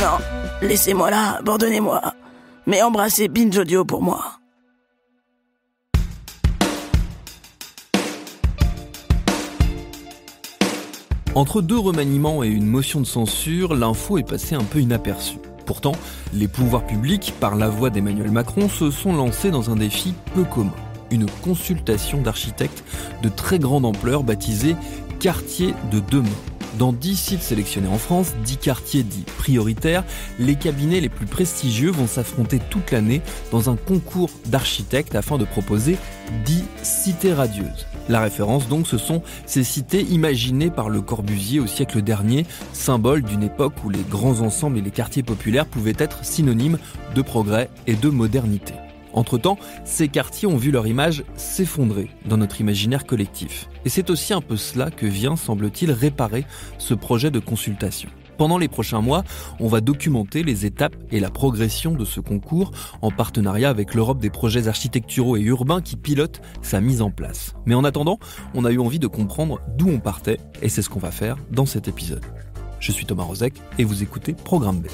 Non, laissez-moi là, abandonnez-moi. Mais embrassez Binge Audio pour moi. Entre deux remaniements et une motion de censure, l'info est passée un peu inaperçue. Pourtant, les pouvoirs publics, par la voix d'Emmanuel Macron, se sont lancés dans un défi peu commun. Une consultation d'architectes de très grande ampleur baptisée « Quartier de demain ». Dans 10 sites sélectionnés en France, 10 quartiers dits prioritaires, les cabinets les plus prestigieux vont s'affronter toute l'année dans un concours d'architectes afin de proposer 10 cités radieuses. La référence donc, ce sont ces cités imaginées par Le Corbusier au siècle dernier, symbole d'une époque où les grands ensembles et les quartiers populaires pouvaient être synonymes de progrès et de modernité. Entre-temps, ces quartiers ont vu leur image s'effondrer dans notre imaginaire collectif. Et c'est aussi un peu cela que vient, semble-t-il, réparer ce projet de consultation. Pendant les prochains mois, on va documenter les étapes et la progression de ce concours en partenariat avec l'Europe des projets architecturaux et urbains qui pilote sa mise en place. Mais en attendant, on a eu envie de comprendre d'où on partait et c'est ce qu'on va faire dans cet épisode. Je suis Thomas Rozek et vous écoutez Programme B.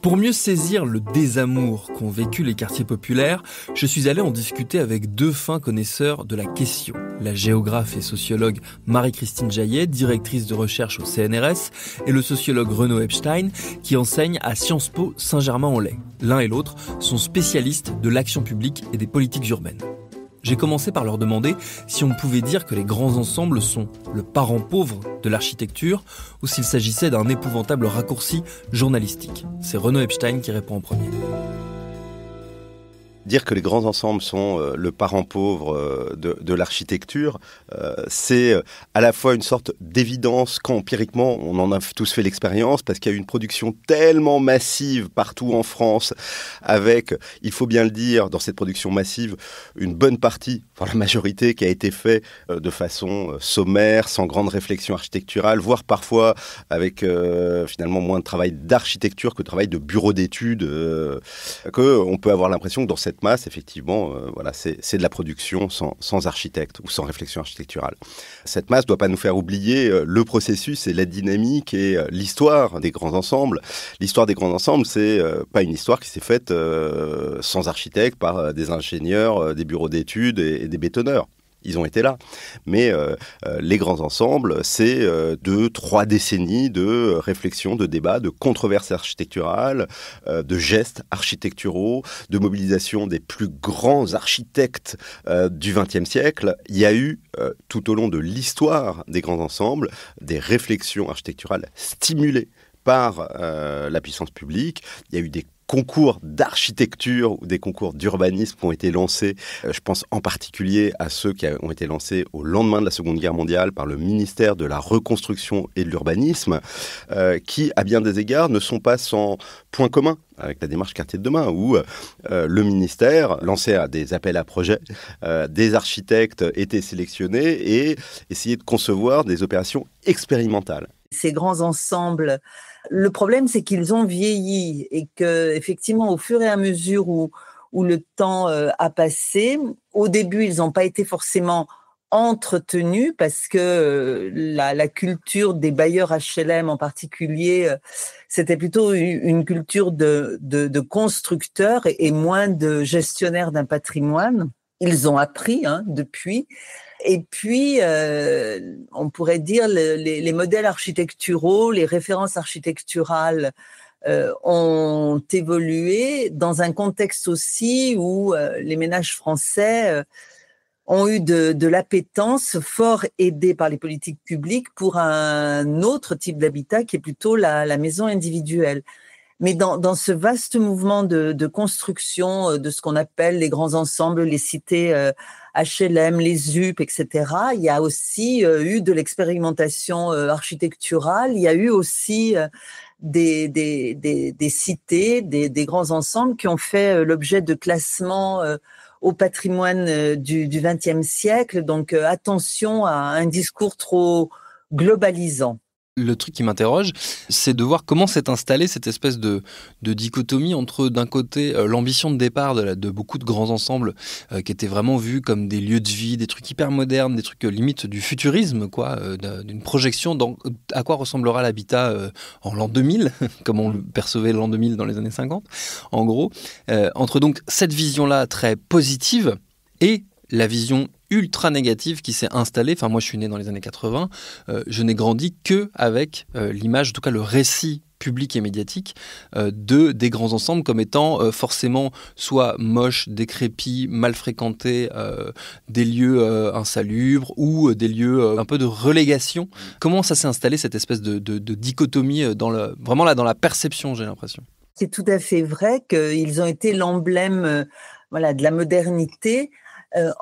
Pour mieux saisir le désamour qu'ont vécu les quartiers populaires, je suis allé en discuter avec deux fins connaisseurs de la question. La géographe et sociologue Marie-Christine Jaillet, directrice de recherche au CNRS, et le sociologue Renaud Epstein, qui enseigne à Sciences Po Saint-Germain-en-Laye. L'un et l'autre sont spécialistes de l'action publique et des politiques urbaines. J'ai commencé par leur demander si on pouvait dire que les grands ensembles sont le parent pauvre de l'architecture ou s'il s'agissait d'un épouvantable raccourci journalistique. C'est Renaud Epstein qui répond en premier. Dire que les grands ensembles sont le parent pauvre de l'architecture, c'est à la fois une sorte d'évidence qu'empiriquement, on en a tous fait l'expérience, parce qu'il y a eu une production tellement massive partout en France, avec, il faut bien le dire, dans cette production massive, une bonne partie, enfin la majorité, qui a été faite de façon sommaire, sans grande réflexion architecturale, voire parfois avec finalement moins de travail d'architecture que de travail de bureau d'études, qu'on peut avoir l'impression que dans cette masse, effectivement, c'est de la production sans architecte ou sans réflexion architecturale. Cette masse ne doit pas nous faire oublier le processus et la dynamique et l'histoire des grands ensembles. L'histoire des grands ensembles, c'est pas une histoire qui s'est faite sans architecte, par des ingénieurs, des bureaux d'études et des bétonneurs. Ils ont été là. Mais les grands ensembles, c'est 2-3 décennies de réflexion, de débat, de controverses architecturales, de gestes architecturaux, de mobilisation des plus grands architectes du XXe siècle. Il y a eu, tout au long de l'histoire des grands ensembles, des réflexions architecturales stimulées par la puissance publique. Il y a eu des concours d'architecture ou des concours d'urbanisme qui ont été lancés. Je pense en particulier à ceux qui ont été lancés au lendemain de la Seconde Guerre mondiale par le ministère de la Reconstruction et de l'Urbanisme, qui, à bien des égards, ne sont pas sans point commun avec la démarche Quartier de demain, où le ministère lançait des appels à projets, des architectes étaient sélectionnés et essayaient de concevoir des opérations expérimentales. Ces grands ensembles, le problème, c'est qu'ils ont vieilli et que, effectivement, au fur et à mesure où le temps a passé, au début, ils n'ont pas été forcément entretenus parce que la culture des bailleurs HLM en particulier, c'était plutôt une culture de constructeurs et moins de gestionnaires d'un patrimoine. Ils ont appris depuis. Et puis, on pourrait dire les modèles architecturaux, les références architecturales ont évolué dans un contexte aussi où les ménages français ont eu de l'appétence, fort aidés par les politiques publiques, pour un autre type d'habitat qui est plutôt la maison individuelle. Mais dans ce vaste mouvement de construction de ce qu'on appelle les grands ensembles, les cités HLM, les UP, etc., il y a aussi eu de l'expérimentation architecturale, il y a eu aussi des cités, des grands ensembles qui ont fait l'objet de classements au patrimoine du XXe siècle. Donc attention à un discours trop globalisant. Le truc qui m'interroge, c'est de voir comment s'est installée cette espèce de dichotomie entre, d'un côté, l'ambition de départ de beaucoup de grands ensembles qui étaient vraiment vus comme des lieux de vie, des trucs hyper modernes, des trucs limite du futurisme, quoi, d'une projection à quoi ressemblera l'habitat en l'an 2000, comme on le percevait l'an 2000 dans les années 50, en gros. Entre donc cette vision-là très positive et la vision ultra négative qui s'est installée. Enfin, moi, je suis né dans les années 80. Je n'ai grandi qu'avec l'image, en tout cas le récit public et médiatique des grands ensembles comme étant forcément soit moches, décrépits, mal fréquentés, des lieux insalubres ou des lieux un peu de relégation. Comment ça s'est installé, cette espèce de dichotomie vraiment là dans la perception, j'ai l'impression. C'est tout à fait vrai qu'ils ont été l'emblème de la modernité.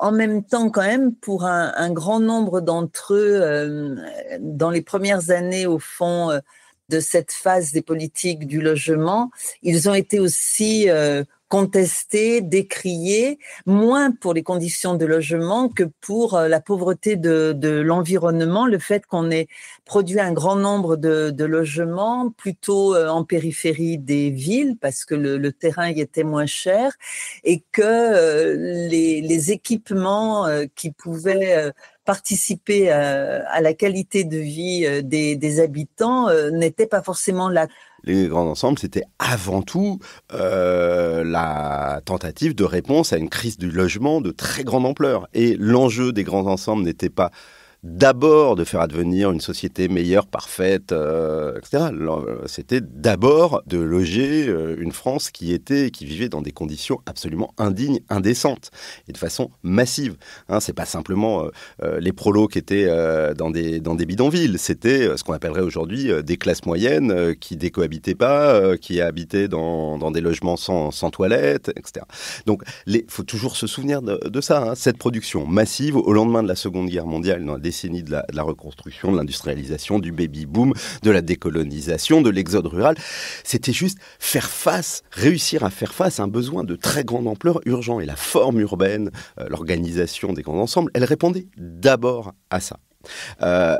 En même temps, quand même, pour un grand nombre d'entre eux, dans les premières années, au fond, de cette phase des politiques du logement, ils ont été aussi contestés, décriés, moins pour les conditions de logement que pour la pauvreté de l'environnement, le fait qu'on ait produit un grand nombre de logements plutôt en périphérie des villes parce que le terrain y était moins cher et que les équipements qui pouvaient participer à la qualité de vie des habitants n'étaient pas forcément là. Les grands ensembles, c'était avant tout la tentative de réponse à une crise du logement de très grande ampleur. Et l'enjeu des grands ensembles n'était pas d'abord de faire advenir une société meilleure, parfaite, etc. C'était d'abord de loger une France qui vivait dans des conditions absolument indignes, indécentes, et de façon massive. C'est pas simplement les prolos qui étaient dans des bidonvilles, c'était ce qu'on appellerait aujourd'hui des classes moyennes qui décohabitaient pas, qui habitaient dans des logements sans toilettes, etc. Donc, faut toujours se souvenir de ça. Cette production massive au lendemain de la Seconde Guerre mondiale, dans la décennie de la reconstruction, de l'industrialisation, du baby-boom, de la décolonisation, de l'exode rural. C'était juste réussir à faire face à un besoin de très grande ampleur urgent. Et la forme urbaine, l'organisation des grands ensembles, elle répondait d'abord à ça.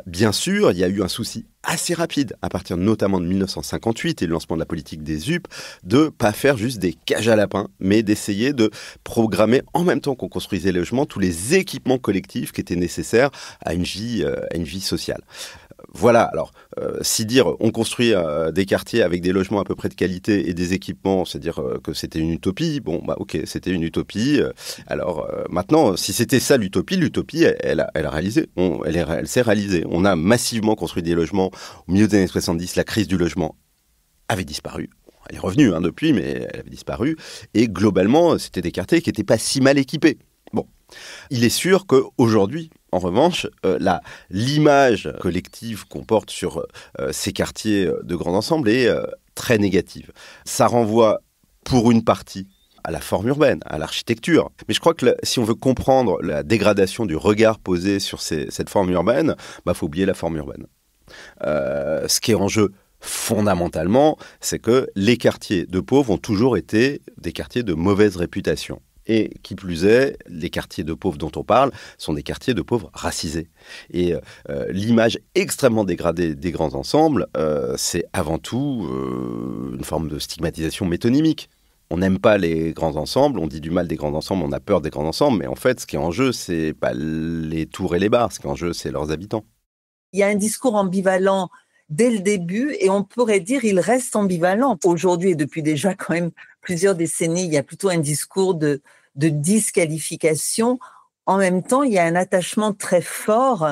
Bien sûr, il y a eu un souci assez rapide, à partir notamment de 1958 et le lancement de la politique des UP, de pas faire juste des cages à lapins, mais d'essayer de programmer en même temps qu'on construisait les logements tous les équipements collectifs qui étaient nécessaires à une vie sociale. Voilà, alors, si dire on construit des quartiers avec des logements à peu près de qualité et des équipements, c'est dire que c'était une utopie, ok, c'était une utopie. Alors maintenant, si c'était ça l'utopie, elle a réalisé, elle s'est réalisée. On a massivement construit des logements au milieu des années 70, la crise du logement avait disparu. Elle est revenue depuis, mais elle avait disparu. Et globalement, c'était des quartiers qui n'étaient pas si mal équipés. Bon, il est sûr qu'aujourd'hui, en revanche, l'image collective qu'on porte sur ces quartiers de grands ensembles est très négative. Ça renvoie, pour une partie, à la forme urbaine, à l'architecture. Mais je crois que si on veut comprendre la dégradation du regard posé sur cette forme urbaine, faut oublier la forme urbaine. Ce qui est en jeu fondamentalement, c'est que les quartiers de pauvres ont toujours été des quartiers de mauvaise réputation. Et qui plus est, les quartiers de pauvres dont on parle sont des quartiers de pauvres racisés. Et l'image extrêmement dégradée des grands ensembles, c'est avant tout une forme de stigmatisation métonymique. On n'aime pas les grands ensembles, on dit du mal des grands ensembles, on a peur des grands ensembles, mais en fait, ce qui est en jeu, c'est pas les tours et les bars, ce qui est en jeu, c'est leurs habitants. Il y a un discours ambivalent dès le début et on pourrait dire il reste ambivalent. Aujourd'hui et depuis déjà quand même plusieurs décennies, il y a plutôt un discours de disqualification. En même temps, il y a un attachement très fort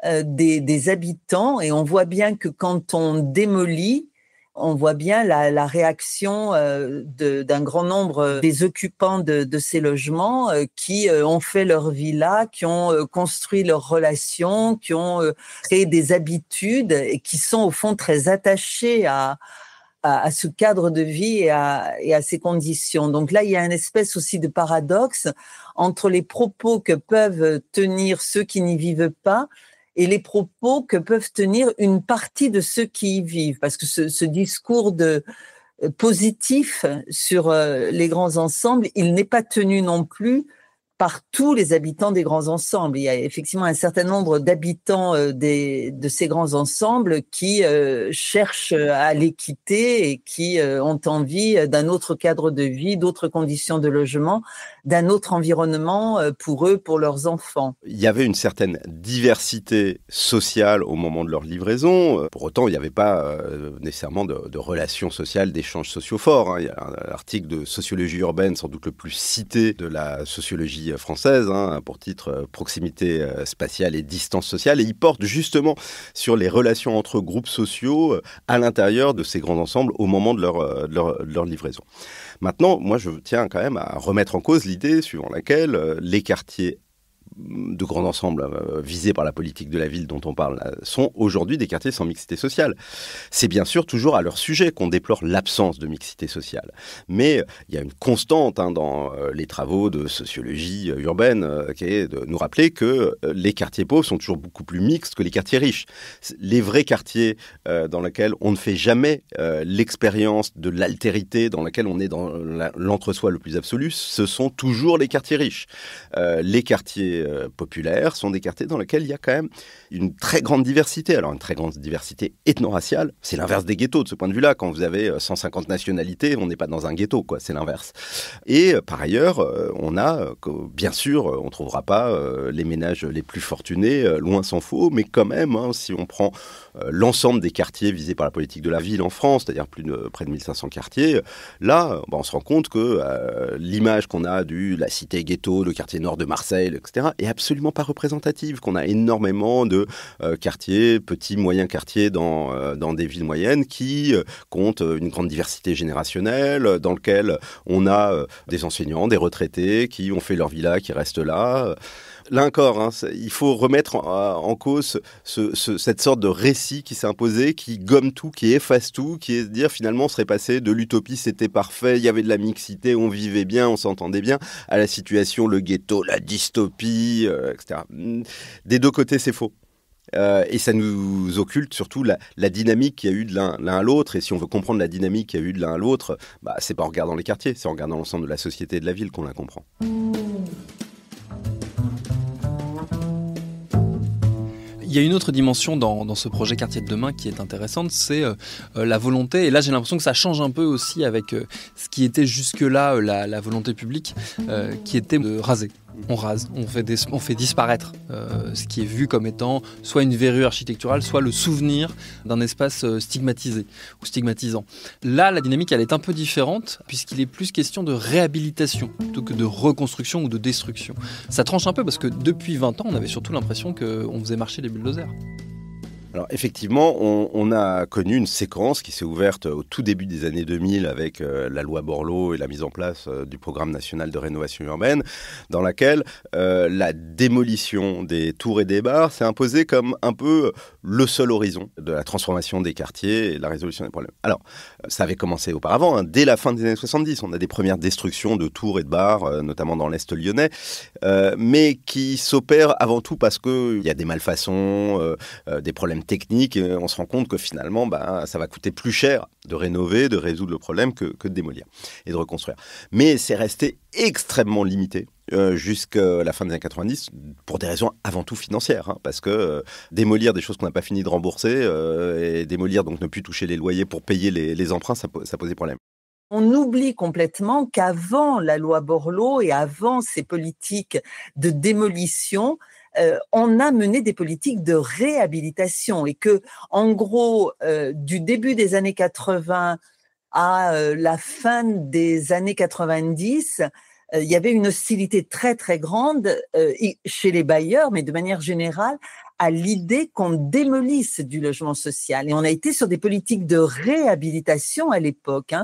des habitants et on voit bien que quand on démolit, on voit bien la réaction d'un grand nombre des occupants de ces logements qui ont fait leur vie là, qui ont construit leurs relations, qui ont créé des habitudes et qui sont au fond très attachés à ce cadre de vie et à ces conditions. Donc là, il y a une espèce aussi de paradoxe entre les propos que peuvent tenir ceux qui n'y vivent pas et les propos que peuvent tenir une partie de ceux qui y vivent. Parce que ce discours positif sur les grands ensembles, il n'est pas tenu non plus par tous les habitants des grands ensembles. Il y a effectivement un certain nombre d'habitants de ces grands ensembles qui cherchent à les quitter et qui ont envie d'un autre cadre de vie, d'autres conditions de logement, d'un autre environnement pour eux, pour leurs enfants. Il y avait une certaine diversité sociale au moment de leur livraison. Pour autant, il n'y avait pas nécessairement de relations sociales, d'échanges sociaux forts. Il y a un article de sociologie urbaine, sans doute le plus cité de la sociologie française, pour titre Proximité spatiale et distance sociale, et il porte justement sur les relations entre groupes sociaux à l'intérieur de ces grands ensembles au moment de leur livraison. Maintenant, moi je tiens quand même à remettre en cause l'idée suivant laquelle les quartiers de grands ensembles visés par la politique de la ville dont on parle sont aujourd'hui des quartiers sans mixité sociale. C'est bien sûr toujours à leur sujet qu'on déplore l'absence de mixité sociale. Mais il y a une constante dans les travaux de sociologie urbaine qui est de nous rappeler que les quartiers pauvres sont toujours beaucoup plus mixtes que les quartiers riches. Les vrais quartiers dans lesquels on ne fait jamais l'expérience de l'altérité, dans laquelle on est dans l'entre-soi le plus absolu, ce sont toujours les quartiers riches. Les quartiers populaires sont des quartiers dans lesquels il y a quand même une très grande diversité. Alors une très grande diversité ethno-raciale, c'est l'inverse des ghettos de ce point de vue-là. Quand vous avez 150 nationalités, on n'est pas dans un ghetto, quoi. C'est l'inverse. Et par ailleurs, on a, bien sûr, on ne trouvera pas les ménages les plus fortunés, loin s'en faut, mais quand même, si on prend l'ensemble des quartiers visés par la politique de la ville en France, c'est-à-dire près de 1500 quartiers, là, on se rend compte que l'image qu'on a de la cité ghetto, le quartier nord de Marseille, etc., est absolument pas représentative, qu'on a énormément de quartiers, petits, moyens quartiers dans des villes moyennes qui comptent une grande diversité générationnelle, dans lequel on a des enseignants, des retraités qui ont fait leur villa, qui restent là. Là encore, il faut remettre en cause cette sorte de récit qui s'est imposé, qui gomme tout, qui efface tout, qui est de dire finalement on serait passé de l'utopie, c'était parfait, il y avait de la mixité, on vivait bien, on s'entendait bien, à la situation, le ghetto, la dystopie, etc. Des deux côtés, c'est faux. Et ça nous occulte surtout la dynamique qu'il y a eu de l'un à l'autre. Et si on veut comprendre la dynamique qu'il y a eu de l'un à l'autre, c'est pas en regardant les quartiers, c'est en regardant l'ensemble de la société et de la ville qu'on la comprend. Il y a une autre dimension dans ce projet Quartier de demain qui est intéressante, c'est la volonté, et là j'ai l'impression que ça change un peu aussi avec ce qui était jusque-là la volonté publique, qui était de raser. On rase, on fait disparaître ce qui est vu comme étant soit une verrue architecturale, soit le souvenir d'un espace stigmatisé ou stigmatisant. Là, la dynamique, elle est un peu différente, puisqu'il est plus question de réhabilitation plutôt que de reconstruction ou de destruction. Ça tranche un peu parce que depuis 20 ans, on avait surtout l'impression qu'on faisait marcher les bulldozers. Alors effectivement, on a connu une séquence qui s'est ouverte au tout début des années 2000 avec la loi Borloo et la mise en place du programme national de rénovation urbaine, dans laquelle la démolition des tours et des bars s'est imposée comme un peu le seul horizon de la transformation des quartiers et de la résolution des problèmes. Alors, ça avait commencé auparavant, dès la fin des années 70, on a des premières destructions de tours et de bars, notamment dans l'Est lyonnais, mais qui s'opèrent avant tout parce qu'il y a des malfaçons, des problèmes techniques, et on se rend compte que finalement, ça va coûter plus cher de rénover, de résoudre le problème que de démolir et de reconstruire. Mais c'est resté extrêmement limité jusqu'à la fin des années 90 pour des raisons avant tout financières, parce que démolir des choses qu'on n'a pas fini de rembourser et démolir, donc ne plus toucher les loyers pour payer les emprunts, ça posait problème. On oublie complètement qu'avant la loi Borloo et avant ces politiques de démolition, on a mené des politiques de réhabilitation et que, en gros, du début des années 80 à la fin des années 90, il y avait une hostilité très, très grande chez les bailleurs, mais de manière générale, à l'idée qu'on démolisse du logement social. Et on a été sur des politiques de réhabilitation à l'époque.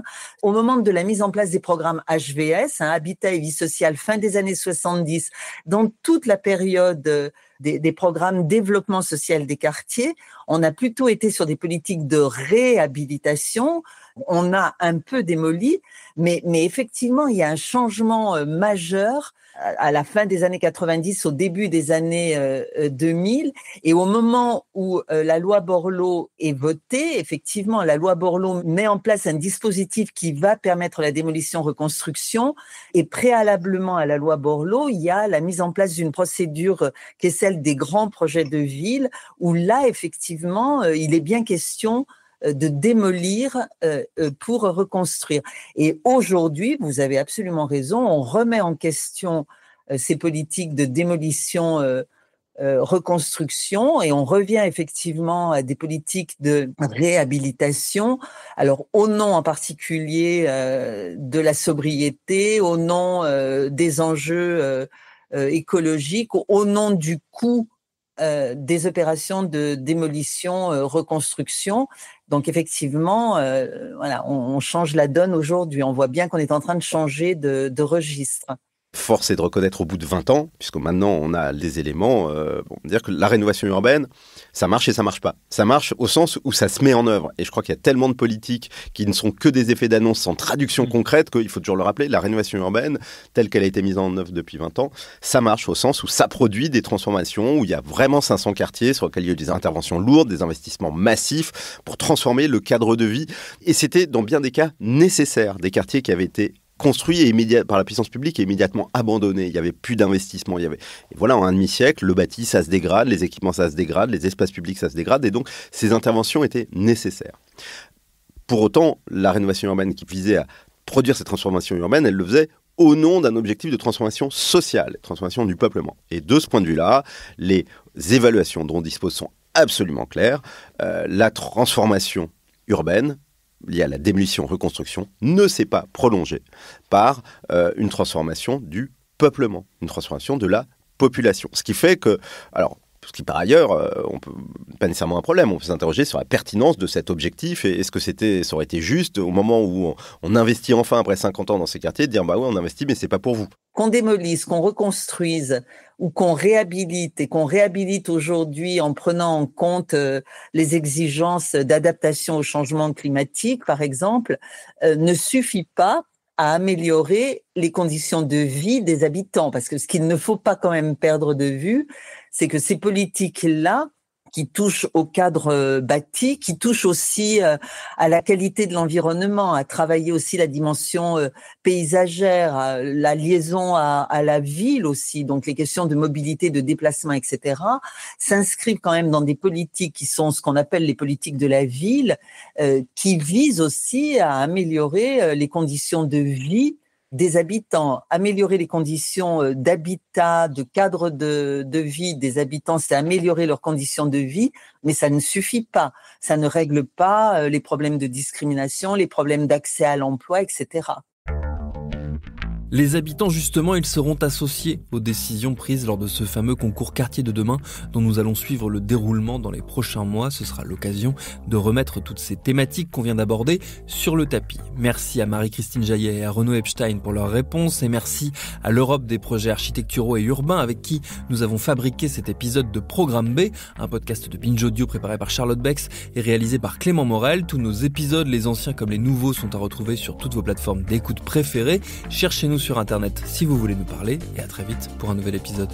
Au moment de la mise en place des programmes HVS, Habitat et Vie sociale, fin des années 70, dans toute la période des programmes développement social des quartiers, On a plutôt été sur des politiques de réhabilitation. On a un peu démoli, mais effectivement, il y a un changement majeur à la fin des années 90, au début des années 2000, et au moment où la loi Borloo est votée, effectivement, la loi Borloo met en place un dispositif qui va permettre la démolition-reconstruction, et préalablement à la loi Borloo, il y a la mise en place d'une procédure qui est celle des grands projets de ville, où là, effectivement, il est bien question de démolir pour reconstruire. Et aujourd'hui, vous avez absolument raison, on remet en question ces politiques de démolition reconstruction, et on revient effectivement à des politiques de réhabilitation, alors au nom en particulier de la sobriété, au nom des enjeux écologiques, au nom du coût des opérations de démolition, reconstruction. Donc effectivement, voilà, on change la donne aujourd'hui. On voit bien qu'on est en train de changer de registre. Force est de reconnaître au bout de 20 ans, puisque maintenant on a des éléments, dire que la rénovation urbaine, ça marche et ça marche pas. Ça marche au sens où ça se met en œuvre. Et je crois qu'il y a tellement de politiques qui ne sont que des effets d'annonce sans traduction concrète qu'il faut toujours le rappeler, la rénovation urbaine, telle qu'elle a été mise en œuvre depuis 20 ans, ça marche au sens où ça produit des transformations, où il y a vraiment 500 quartiers sur lesquels il y a eu des interventions lourdes, des investissements massifs pour transformer le cadre de vie. Et c'était dans bien des cas nécessaire, des quartiers qui avaient été construit par la puissance publique et immédiatement abandonné. Il n'y avait plus d'investissement. Et voilà, en un demi-siècle, le bâti, ça se dégrade, les équipements, ça se dégrade, les espaces publics, ça se dégrade. Et donc, ces interventions étaient nécessaires. Pour autant, la rénovation urbaine qui visait à produire cette transformation urbaine, elle le faisait au nom d'un objectif de transformation sociale, transformation du peuplement. Et de ce point de vue-là, les évaluations dont on dispose sont absolument claires. La transformation urbaine, liée à la démolition-reconstruction, ne s'est pas prolongée par une transformation du peuplement, une transformation de la population. Ce qui fait que, ce qui par ailleurs, on peut pas nécessairement un problème, on peut s'interroger sur la pertinence de cet objectif et est-ce que ça aurait été juste au moment où on investit enfin après 50 ans dans ces quartiers, de dire bah oui on investit mais c'est pas pour vous. Qu'on démolisse, qu'on reconstruise ou qu'on réhabilite, et qu'on réhabilite aujourd'hui en prenant en compte les exigences d'adaptation au changement climatique, par exemple, ne suffit pas à améliorer les conditions de vie des habitants. Parce que ce qu'il ne faut pas quand même perdre de vue, c'est que ces politiques-là, qui touchent au cadre bâti, qui touchent aussi à la qualité de l'environnement, à travailler aussi la dimension paysagère, la liaison à la ville aussi, donc les questions de mobilité, de déplacement, etc., s'inscrivent quand même dans des politiques qui sont ce qu'on appelle les politiques de la ville, qui visent aussi à améliorer les conditions de vie des habitants. Améliorer les conditions d'habitat, de cadre de vie des habitants, c'est améliorer leurs conditions de vie, mais ça ne suffit pas. Ça ne règle pas les problèmes de discrimination, les problèmes d'accès à l'emploi, etc. Les habitants, justement, ils seront associés aux décisions prises lors de ce fameux concours Quartier de demain dont nous allons suivre le déroulement dans les prochains mois. Ce sera l'occasion de remettre toutes ces thématiques qu'on vient d'aborder sur le tapis. Merci à Marie-Christine Jaillet et à Renaud Epstein pour leurs réponses et merci à l'Europe des projets architecturaux et urbains avec qui nous avons fabriqué cet épisode de Programme B, un podcast de Binge Audio préparé par Charlotte Bex et réalisé par Clément Morel. Tous nos épisodes, les anciens comme les nouveaux, sont à retrouver sur toutes vos plateformes d'écoute préférées. Cherchez-nous sur Internet si vous voulez nous parler et à très vite pour un nouvel épisode.